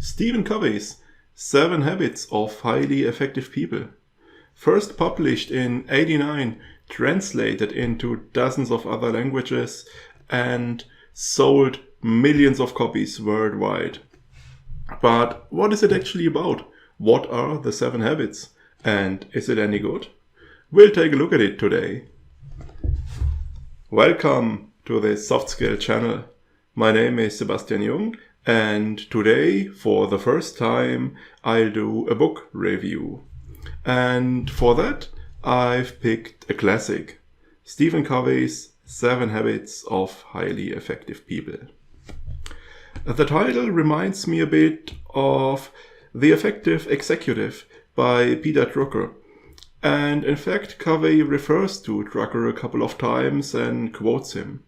Stephen Covey's 7 Habits of Highly Effective People. First published in '89, translated into dozens of other languages, and sold millions of copies worldwide. But what is it actually about? What are the 7 habits? And is it any good? We'll take a look at it today. Welcome to the Soft Skill channel. My name is Sebastian Jung, and today, for the first time, I'll do a book review. And for that, I've picked a classic, Stephen Covey's 7 Habits of Highly Effective People. The title reminds me a bit of The Effective Executive by Peter Drucker. And in fact, Covey refers to Drucker a couple of times and quotes him.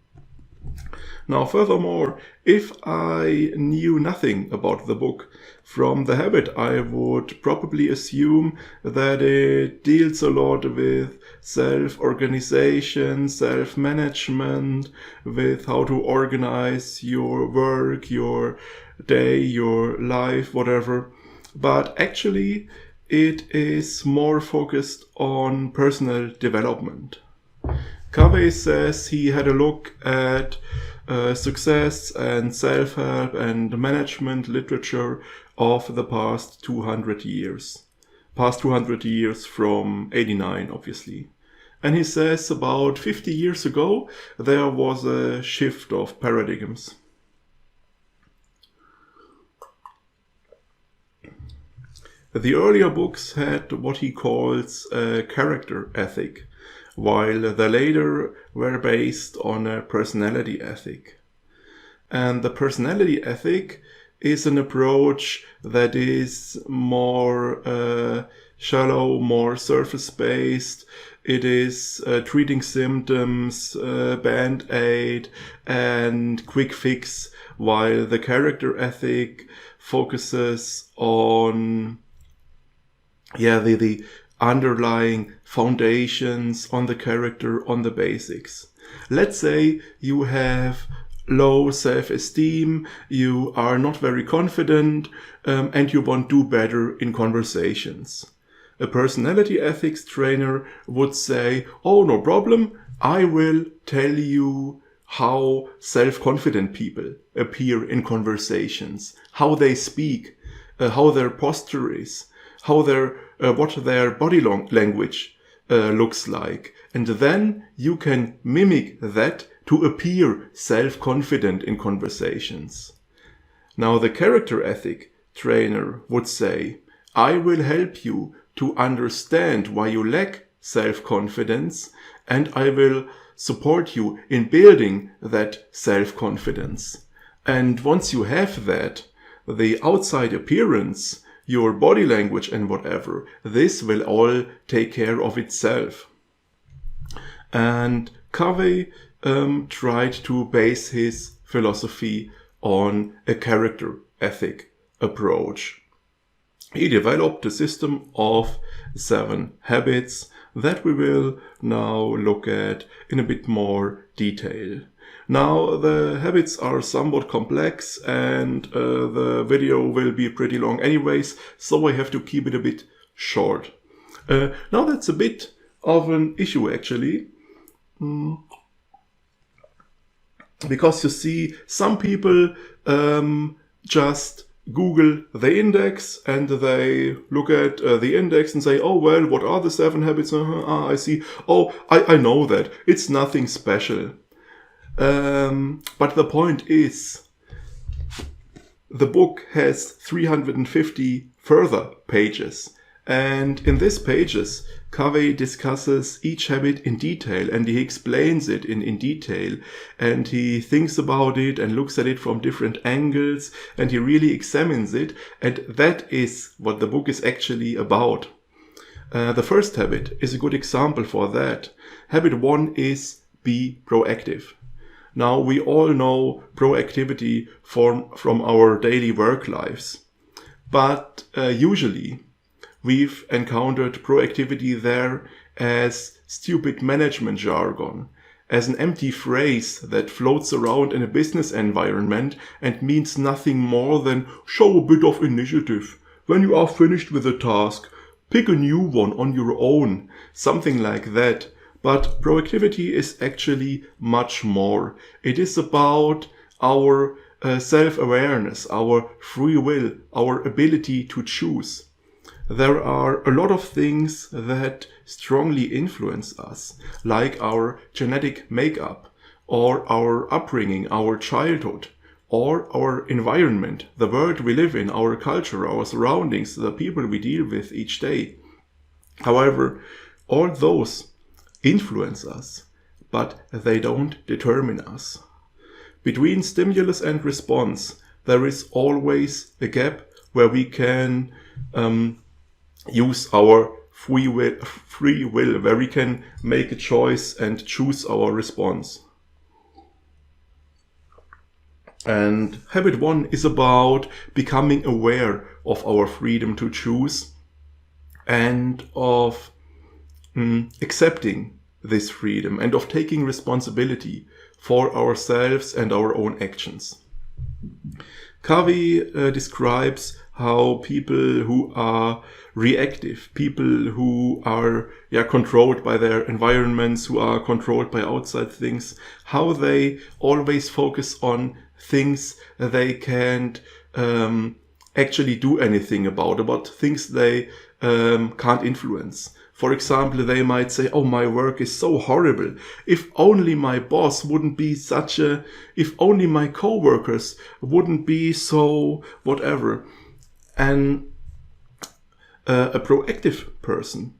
Now, furthermore, if I knew nothing about the book, from the habit I would probably assume that it deals a lot with self-organization, self-management, with how to organize your work, your day, your life, whatever. But actually, it is more focused on personal development. Covey says he had a look at success and self-help and management literature of the past 200 years. Past 200 years from '89, obviously. And he says about 50 years ago, there was a shift of paradigms. The earlier books had what he calls a character ethic, while the later were based on a personality ethic. And the personality ethic is an approach that is more shallow, more surface-based. It is treating symptoms, band-aid, and quick fix, while the character ethic focuses on the underlying foundations, on the character, on the basics. Let's say you have low self-esteem, you are not very confident, and you want to do better in conversations. A personality ethics trainer would say, oh, no problem, I will tell you how self-confident people appear in conversations, how they speak, how their posture is, how what their body language looks like. And then you can mimic that to appear self-confident in conversations. Now, the character ethic trainer would say, I will help you to understand why you lack self-confidence, and I will support you in building that self-confidence. And once you have that, the outside appearance, your body language and whatever, this will all take care of itself. And Covey tried to base his philosophy on a character ethic approach. He developed a system of 7 habits that we will now look at in a bit more detail. Now, the habits are somewhat complex and the video will be pretty long anyways, so I have to keep it a bit short. Now, that's a bit of an issue actually. Because you see, some people just Google the index and they look at the index and say, oh, well, what are the 7 habits? I see. Oh, I know that. It's nothing special. But the point is, the book has 350 further pages. And in these pages, Covey discusses each habit in detail and he explains it in detail. And he thinks about it and looks at it from different angles and he really examines it. And that is what the book is actually about. The first habit is a good example for that. Habit 1 is be proactive. Now, we all know proactivity from our daily work lives. But usually, we've encountered proactivity there as stupid management jargon. as an empty phrase that floats around in a business environment and means nothing more than show a bit of initiative. When you are finished with a task, pick a new one on your own, something like that. But proactivity is actually much more. It is about our self-awareness, our free will, our ability to choose. There are a lot of things that strongly influence us, like our genetic makeup, or our upbringing, our childhood, or our environment, the world we live in, our culture, our surroundings, the people we deal with each day. However, all those influence us, but they don't determine us. Between stimulus and response, there is always a gap where we can use our free will, where we can make a choice and choose our response. And habit 1 is about becoming aware of our freedom to choose and of accepting this freedom and of taking responsibility for ourselves and our own actions. Covey describes how people who are reactive, people who are controlled by their environments, who are controlled by outside things, how they always focus on things they can't actually do anything about things they can't influence. For example, they might say, oh, my work is so horrible. If only my boss wouldn't be if only my coworkers wouldn't be so whatever. And a proactive person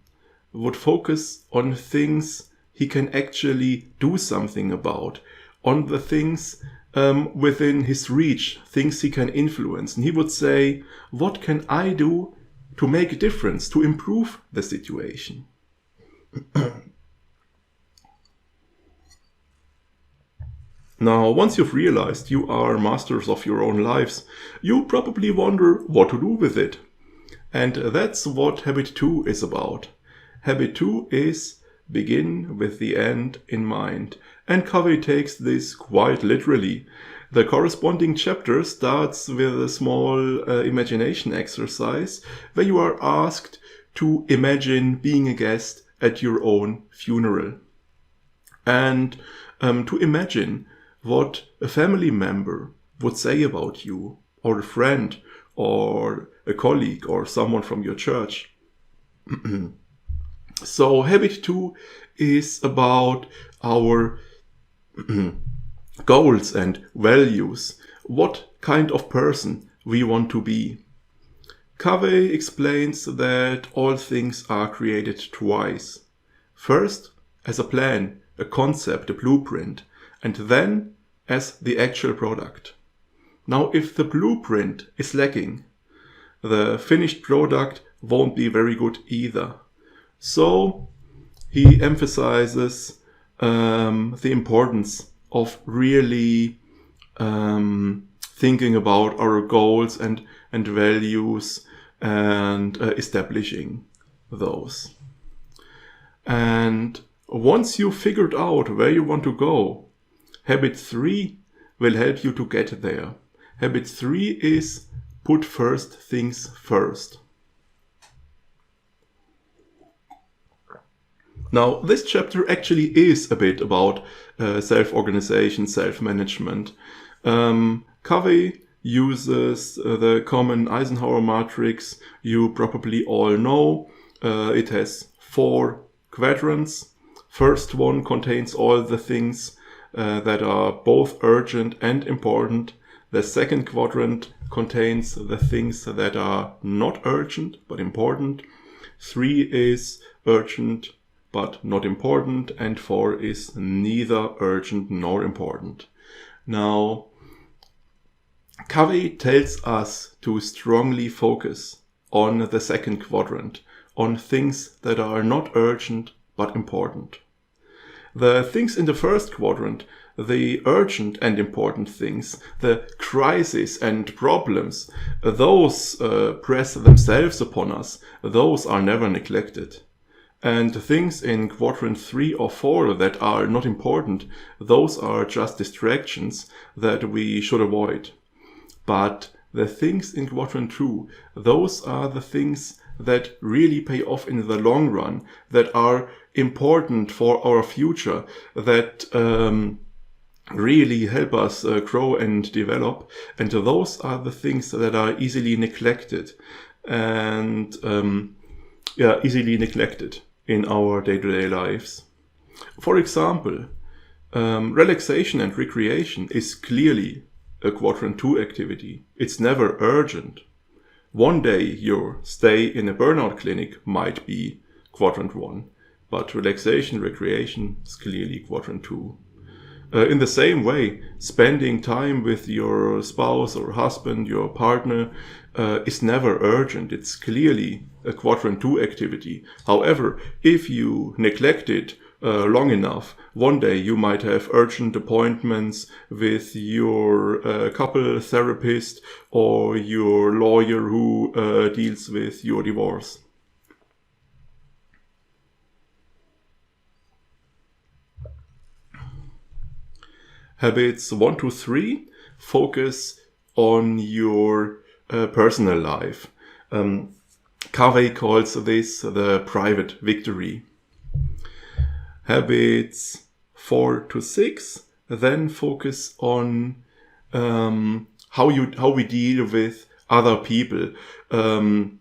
would focus on things he can actually do something about, on the things within his reach, things he can influence. And he would say, what can I do to make a difference, to improve the situation? Now, once you've realized you are masters of your own lives, you probably wonder what to do with it. And that's what habit 2 is about. Habit 2 is begin with the end in mind. And Covey takes this quite literally. The corresponding chapter starts with a small imagination exercise where you are asked to imagine being a guest at your own funeral. And to imagine what a family member would say about you, or a friend, or a colleague, or someone from your church. So habit 2 is about our goals and values, what kind of person we want to be. Covey explains that all things are created twice. First, as a plan, a concept, a blueprint, and then as the actual product. Now, if the blueprint is lacking, the finished product won't be very good either. So he emphasizes the importance of really thinking about our goals and values and establishing those. And once you've figured out where you want to go, habit 3 will help you to get there. Habit 3 is put first things first. Now, this chapter actually is a bit about self-organization, self-management. Covey uses the common Eisenhower matrix you probably all know. It has 4 quadrants. First one contains all the things that are both urgent and important. The second quadrant contains the things that are not urgent but important. 3 is urgent but not important, and 4 is neither urgent nor important. Now, Covey tells us to strongly focus on the second quadrant, on things that are not urgent but important. The things in the first quadrant, the urgent and important things, the crises and problems, those press themselves upon us. Those are never neglected. And the things in quadrant 3 or 4 that are not important, those are just distractions that we should avoid. But the things in quadrant 2, those are the things that really pay off in the long run, that are important for our future, that really help us grow and develop. And those are the things that are easily neglected and easily neglected in our day-to-day lives. For example, relaxation and recreation is clearly a quadrant 2 activity. It's never urgent. One day your stay in a burnout clinic might be quadrant 1, but relaxation, recreation is clearly quadrant 2. In the same way, spending time with your spouse or husband, your partner, is never urgent. It's clearly a quadrant 2 activity. However, if you neglect it long enough, one day you might have urgent appointments with your couple therapist or your lawyer who deals with your divorce. Habits 1 to 3 focus on your personal life. Covey calls this the private victory. Habits 4 to 6 then focus on how we deal with other people, on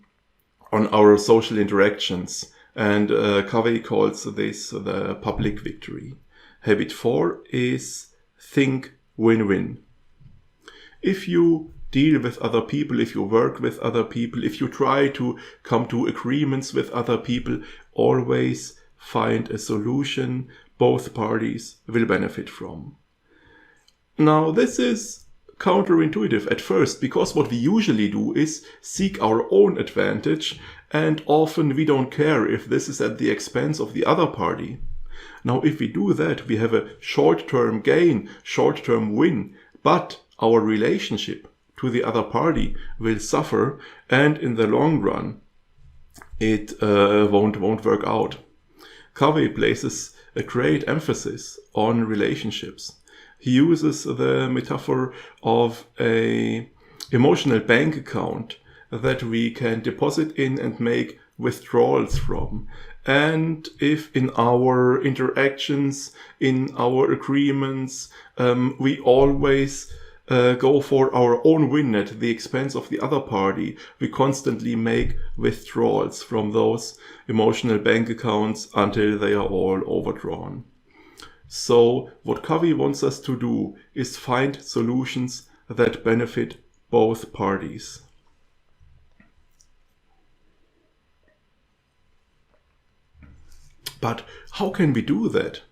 our social interactions. And Covey calls this the public victory. Habit 4 is think win-win. If you deal with other people, if you work with other people, if you try to come to agreements with other people, always find a solution both parties will benefit from. Now, this is counterintuitive at first, because what we usually do is seek our own advantage, and often we don't care if this is at the expense of the other party. Now, if we do that, we have a short-term gain, short-term win, but our relationship to the other party will suffer, and in the long run, it won't work out. Covey places a great emphasis on relationships. He uses the metaphor of an emotional bank account that we can deposit in and make withdrawals from. And if in our interactions, in our agreements, we always go for our own win at the expense of the other party, we constantly make withdrawals from those emotional bank accounts until they are all overdrawn. So what Covey wants us to do is find solutions that benefit both parties. But how can we do that?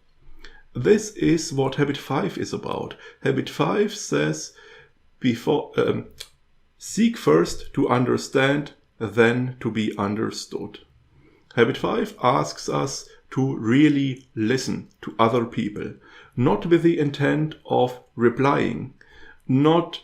This is what Habit 5 is about. Habit 5 says, seek first to understand, then to be understood. Habit 5 asks us to really listen to other people, not with the intent of replying, not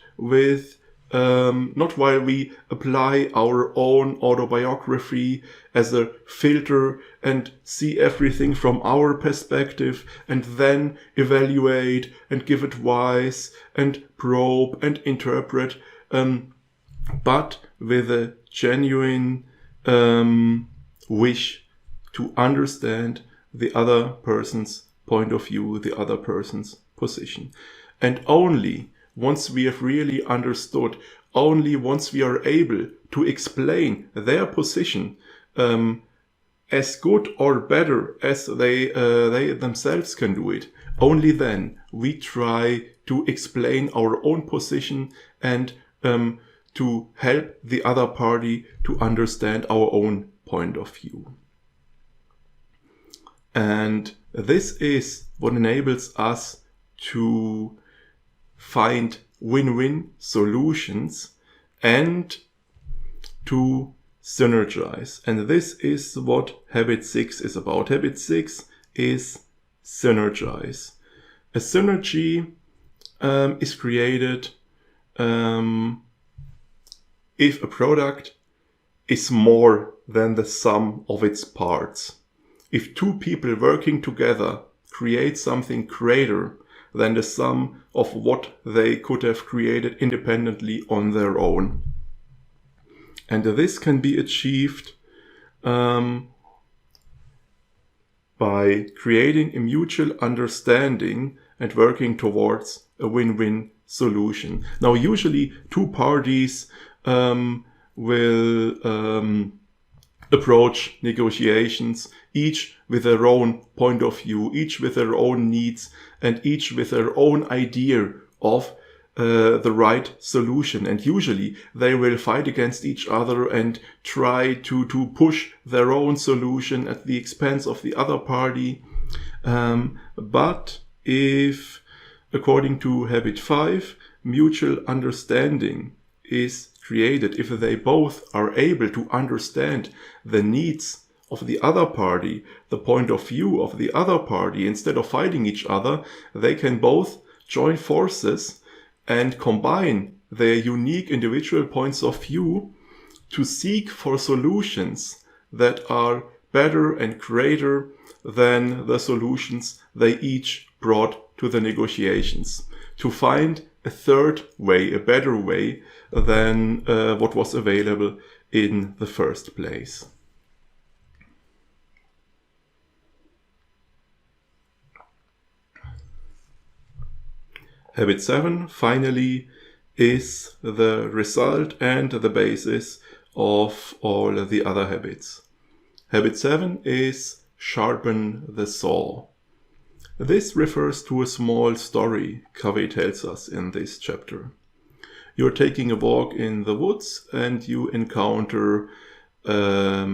while we apply our own autobiography as a filter and see everything from our perspective and then evaluate and give advice and probe and interpret, but with a genuine wish to understand the other person's point of view, the other person's position. And only once we have really understood, only once we are able to explain their position as good or better as they themselves can do it, only then we try to explain our own position and to help the other party to understand our own point of view. And this is what enables us to find win-win solutions and to synergize. And this is what Habit 6 is about. Habit 6 is synergize. A synergy is created if a product is more than the sum of its parts. if two people working together create something greater than the sum of what they could have created independently on their own. And this can be achieved by creating a mutual understanding and working towards a win-win solution. Now, usually two parties will approach negotiations, each with their own point of view, each with their own needs, and each with their own idea of the right solution. And usually they will fight against each other and try to push their own solution at the expense of the other party. But if, according to habit 5, mutual understanding is created, if they both are able to understand the needs of the other party, the point of view of the other party, instead of fighting each other, they can both join forces and combine their unique individual points of view to seek for solutions that are better and greater than the solutions they each brought to the negotiations, to find a third way, a better way than what was available in the first place. Habit 7, finally, is the result and the basis of all the other habits. Habit 7 is sharpen the saw. This refers to a small story Covey tells us in this chapter. You're taking a walk in the woods and you encounter a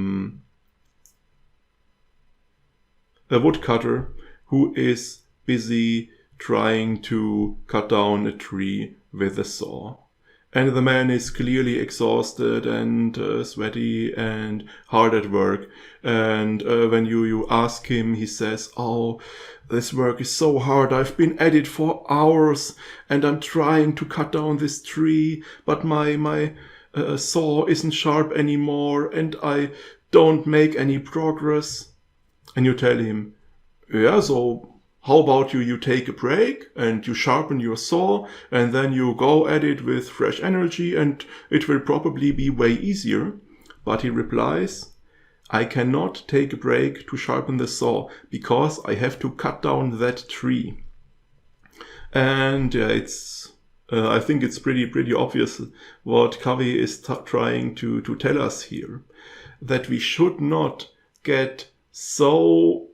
woodcutter who is busy trying to cut down a tree with a saw. And the man is clearly exhausted and sweaty and hard at work. And when you ask him, he says, "Oh, this work is so hard. I've been at it for hours and I'm trying to cut down this tree, but my saw isn't sharp anymore and I don't make any progress." And you tell him, "Yeah, so how about you take a break and you sharpen your saw and then you go at it with fresh energy and it will probably be way easier." But he replies, "I cannot take a break to sharpen the saw because I have to cut down that tree." And I think it's pretty obvious what Covey is trying to tell us here, that we should not get so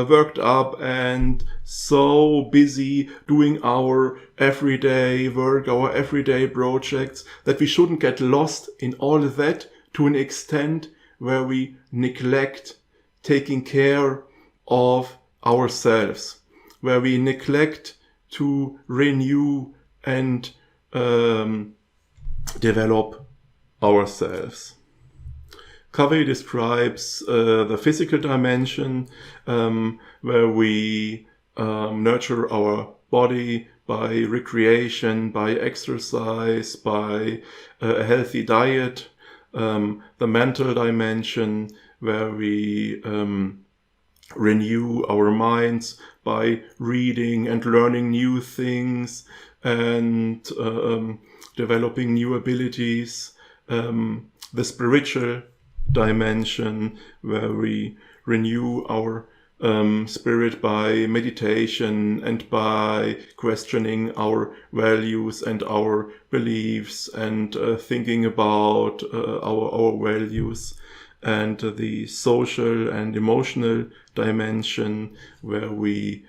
worked up and so busy doing our everyday work, our everyday projects, that we shouldn't get lost in all of that to an extent where we neglect taking care of ourselves, where we neglect to renew and develop ourselves. Covey describes the physical dimension where we nurture our body by recreation, by exercise, by a healthy diet. The mental dimension where we renew our minds by reading and learning new things and developing new abilities. The spiritual dimension where we renew our spirit by meditation and by questioning our values and our beliefs and thinking about our values. And the social and emotional dimension where we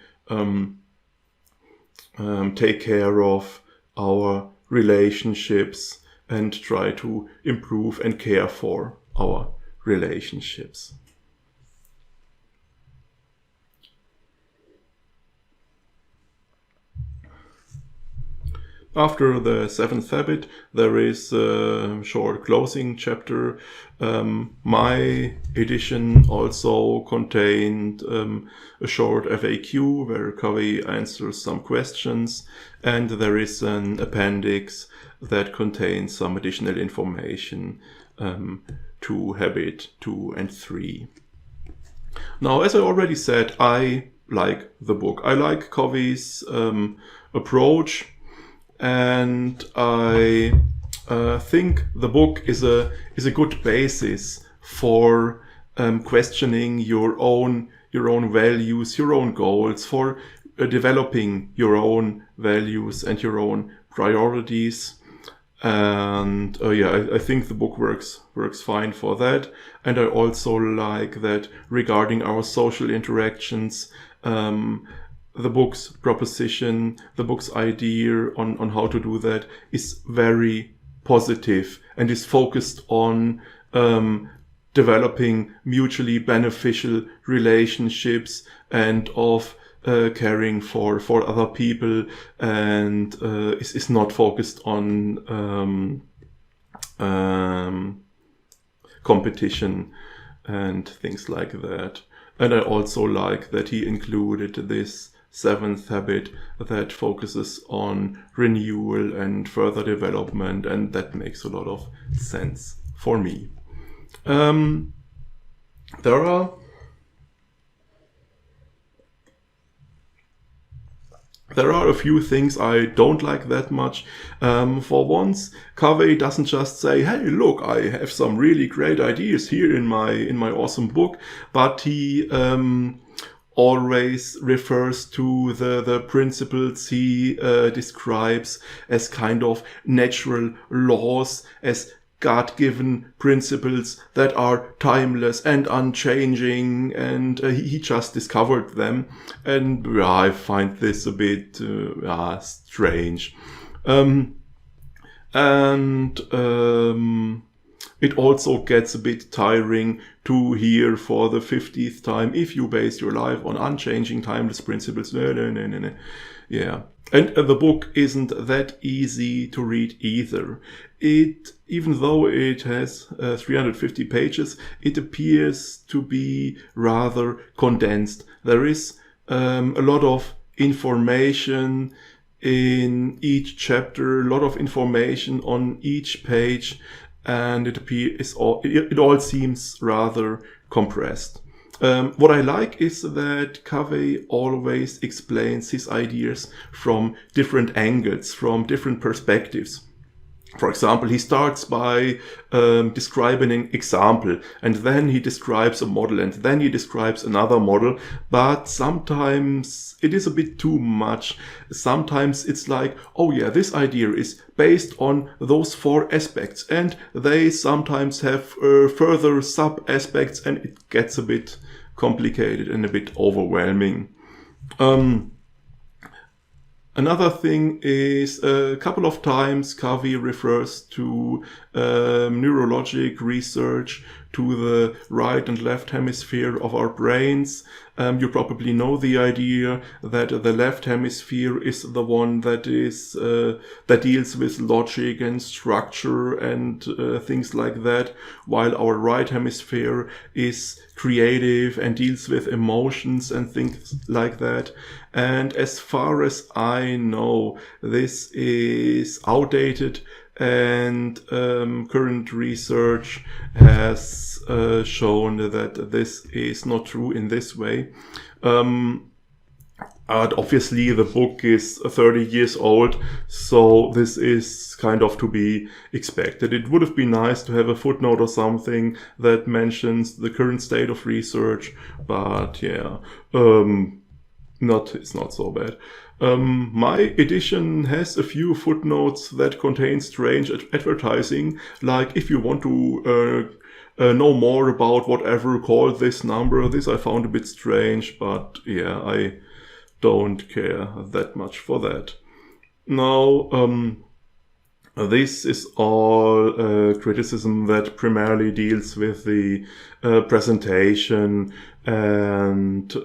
take care of our relationships and try to improve and care for our relationships. After the 7th habit, there is a short closing chapter. My edition also contained a short FAQ where Covey answers some questions, and there is an appendix that contains some additional information to habit 2 and 3. Now, as I already said, I like the book. I like Covey's approach, and I think the book is a good basis for questioning your own values, your own goals, for developing your own values and your own priorities. And I think the book works fine for that. And I also like that regarding our social interactions, the book's proposition, the book's idea on how to do that is very positive and is focused on developing mutually beneficial relationships and of caring for other people, and is not focused on competition and things like that. And I also like that he included this 7th habit that focuses on renewal and further development, and that makes a lot of sense for me. There are a few things I don't like that much. For once, Covey doesn't just say, "Hey, look, I have some really great ideas here in my awesome book," but he always refers to the principles he describes as kind of natural laws, as God-given principles that are timeless and unchanging, and he just discovered them. And I find this a bit strange. It also gets a bit tiring to hear for the 50th time, if you base your life on unchanging, timeless principles. No. Yeah. And the book isn't that easy to read either. Even though it has 350 pages, it appears to be rather condensed. There is a lot of information in each chapter, a lot of information on each page, and it all seems rather compressed. What I like is that Covey always explains his ideas from different angles, from different perspectives. For example, he starts by describing an example, and then he describes a model, and then he describes another model. But sometimes it is a bit too much. Sometimes it's like, oh yeah, this idea is based on those 4 aspects, and they sometimes have further sub-aspects, and it gets a bit complicated and a bit overwhelming. Another thing is, a couple of times Covey refers to neurologic research, to the right and left hemisphere of our brains. You probably know the idea that the left hemisphere is the one that deals with logic and structure and things like that, while our right hemisphere is creative and deals with emotions and things like that. And as far as I know, this is outdated, and current research has shown that this is not true in this way. Obviously, the book is 30 years old, so this is kind of to be expected. It would have been nice to have a footnote or something that mentions the current state of research, but yeah, it's not so bad. My edition has a few footnotes that contain strange advertising, like if you want to know more about whatever, call this number. This I found a bit strange, but yeah, I don't care that much for that. Now, this is all criticism that primarily deals with the presentation and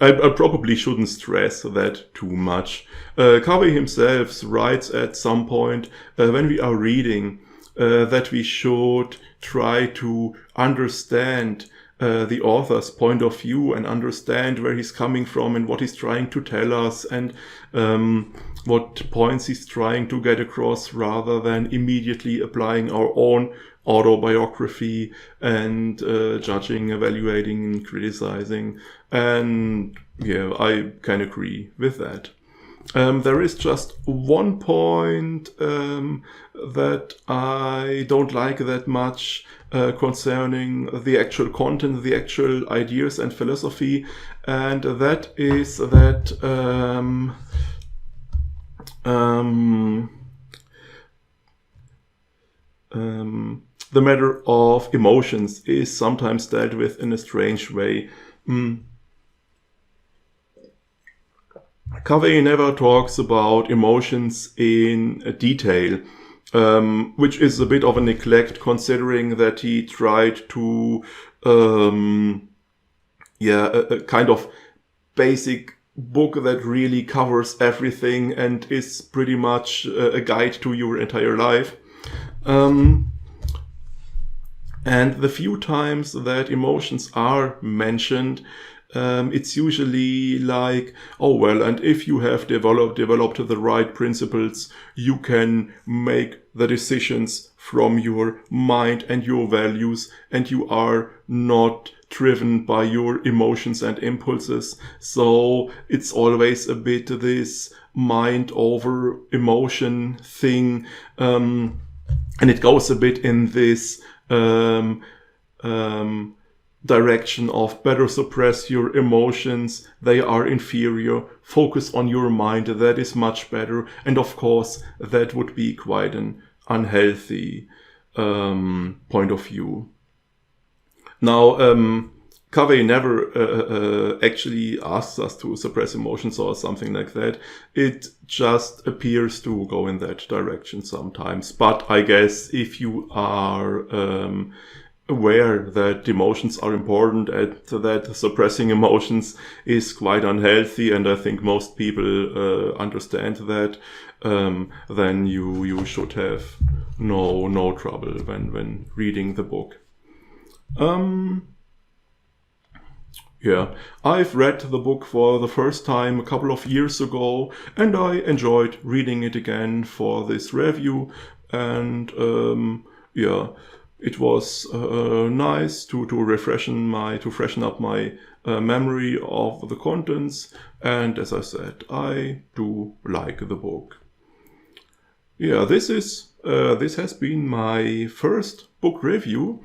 I probably shouldn't stress that too much. Covey himself writes at some point when we are reading that we should try to understand the author's point of view and understand where he's coming from and what he's trying to tell us and what points he's trying to get across, rather than immediately applying our own autobiography and judging, evaluating, criticizing. And yeah, I can agree with that. There is just one point that I don't like that much concerning the actual content, the actual ideas and philosophy, and that is that the matter of emotions is sometimes dealt with in a strange way. Covey never talks about emotions in detail, which is a bit of a neglect considering that he tried to, a kind of basic book that really covers everything and is pretty much a guide to your entire life. And the few times that emotions are mentioned, it's usually like, oh well, and if you have developed the right principles, you can make the decisions from your mind and your values, and you are not driven by your emotions and impulses. So it's always a bit this mind over emotion thing, and it goes a bit in this direction of better suppress your emotions, they are inferior, focus on your mind, that is much better. And of course that would be quite an unhealthy point of view. Now Covey never actually asks us to suppress emotions or something like that. It just appears to go in that direction sometimes. But I guess if you are aware that emotions are important and that suppressing emotions is quite unhealthy, and I think most people understand that, then you should have no trouble when reading the book. Yeah, I've read the book for the first time a couple of years ago, and I enjoyed reading it again for this review. And it was nice to freshen up my memory of the contents. And as I said, I do like the book. Yeah, this has been my first book review.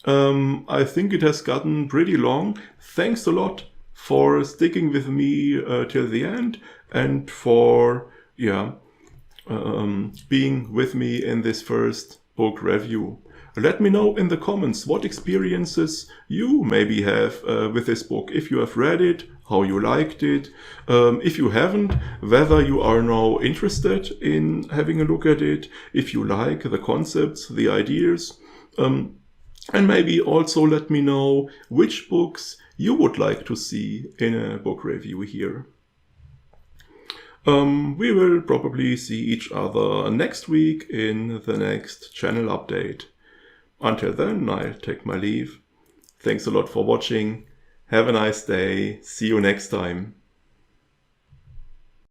I think it has gotten pretty long. Thanks a lot for sticking with me till the end, and for being with me in this first book review. Let me know in the comments what experiences you maybe have with this book. If you have read it, how you liked it. If you haven't, whether you are now interested in having a look at it. If you like the concepts, the ideas. And maybe also let me know which books you would like to see in a book review here. We will probably see each other next week in the next channel update. Until then, I'll take my leave. Thanks a lot for watching. Have a nice day. See you next time.